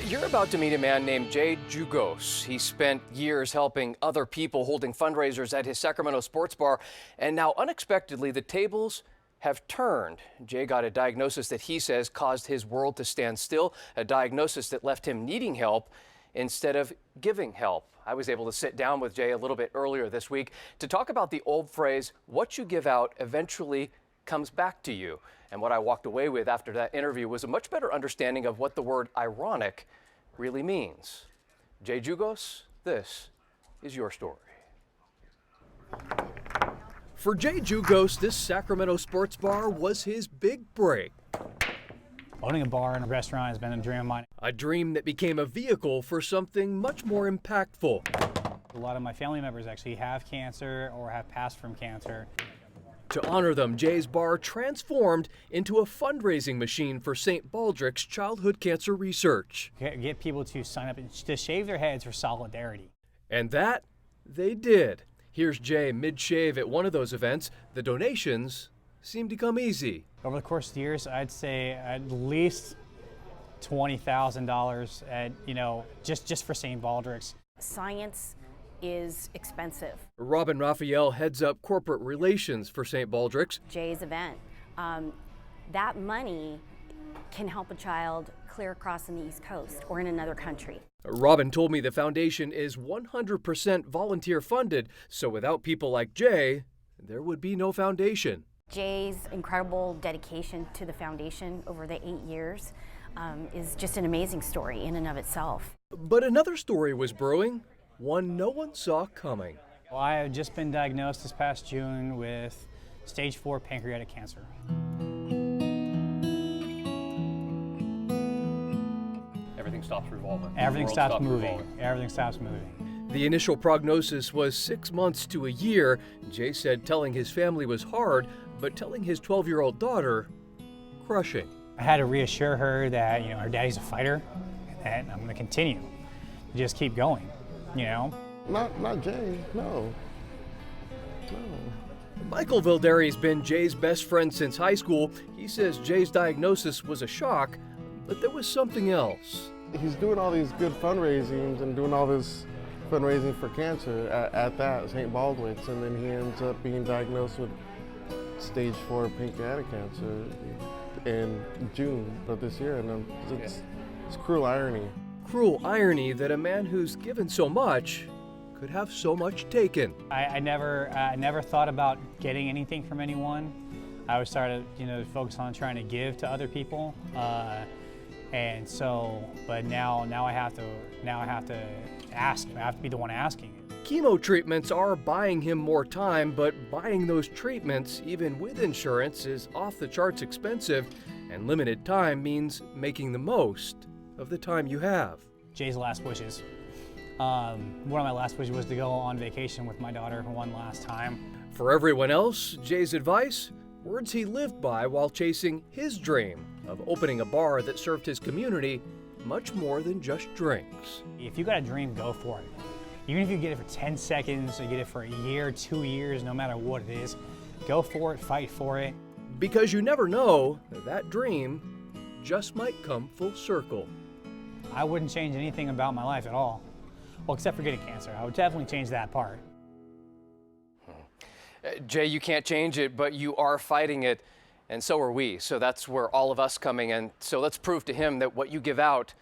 You're about to meet a man named Jay Jugos. He spent years helping other people holding fundraisers at his Sacramento sports bar, and now unexpectedly the tables have turned. Jay got a diagnosis that he says caused his world to stand still, a diagnosis that left him needing help instead of giving help. I was able to sit down with Jay a little bit earlier this week to talk about the old phrase, what you give out eventually comes back to you. And what I walked away with after that interview was a much better understanding of what the word ironic really means. Jay Jugos, this is your story. For Jay Jugos, this Sacramento sports bar was his big break. Owning a bar and a restaurant has been a dream of mine. A dream that became a vehicle for something much more impactful. A lot of my family members actually have cancer or have passed from cancer. To honor them, Jay's bar transformed into a fundraising machine for St. Baldrick's childhood cancer research. Get people to sign up and to shave their heads for solidarity. And that they did. Here's Jay mid-shave at one of those events. The donations seemed to come easy. Over the course of the years, I'd say at least $20,000 at, just for St. Baldrick's. Science is expensive. Robin Raphael heads up corporate relations for St. Baldrick's. Jay's event, that money can help a child clear across in the East Coast or in another country. Robin told me the foundation is 100% volunteer funded, so without people like Jay, there would be no foundation. Jay's incredible dedication to the foundation over the 8 years is just an amazing story in and of itself. But another story was brewing, one no one saw coming. Well, I have just been diagnosed this past June with stage 4 pancreatic cancer. Everything stops revolving. Everything stops moving. Everything stops moving. The initial prognosis was 6 months to a year. Jay said telling his family was hard, but telling his 12-year-old daughter, crushing. I had to reassure her that, her daddy's a fighter and I'm going to continue. Just keep going, Not Jay, no. Michael Vilderi's been Jay's best friend since high school. He says Jay's diagnosis was a shock, but there was something else. He's doing all these good fundraisings and doing all this fundraising for cancer at that St. Baldrick's, and then he ends up being diagnosed with stage 4 pancreatic cancer in June of this year, and it's cruel irony. Cruel irony that a man who's given so much could have so much taken. I never thought about getting anything from anyone. I always started, to focus on trying to give to other people, and so. But now I have to ask. I have to be the one asking. Chemo treatments are buying him more time, but buying those treatments, even with insurance, is off the charts expensive, and limited time means making the most of the time you have. Jay's last wishes. One of my last wishes was to go on vacation with my daughter one last time. For everyone else, Jay's advice, words he lived by while chasing his dream of opening a bar that served his community much more than just drinks. If you got a dream, go for it. Even if you get it for 10 seconds, or you get it for a year, 2 years, no matter what it is, go for it, fight for it. Because you never know, that dream just might come full circle. I wouldn't change anything about my life at all. Well, except for getting cancer. I would definitely change that part. Jay, you can't change it, but you are fighting it, and so are we. So that's where all of us coming in. So let's prove to him that what you give out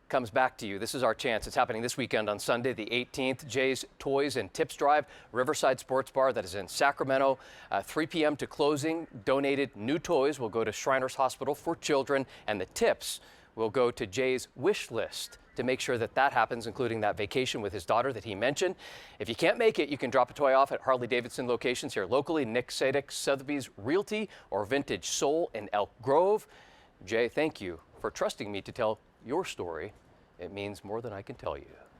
comes back to you. This is our chance. It's happening this weekend on Sunday, the 18th. Jay's Toys and Tips Drive, Riverside Sports Bar that is in Sacramento. 3 p.m. to closing. Donated new toys will go to Shriners Hospital for Children, and the tips will go to Jay's wish list to make sure that that happens, including that vacation with his daughter that he mentioned. If you can't make it, you can drop a toy off at Harley-Davidson locations here locally, Nick Sadek, Sotheby's Realty, or Vintage Soul in Elk Grove. Jay, thank you for trusting me to tell your story. It means more than I can tell you.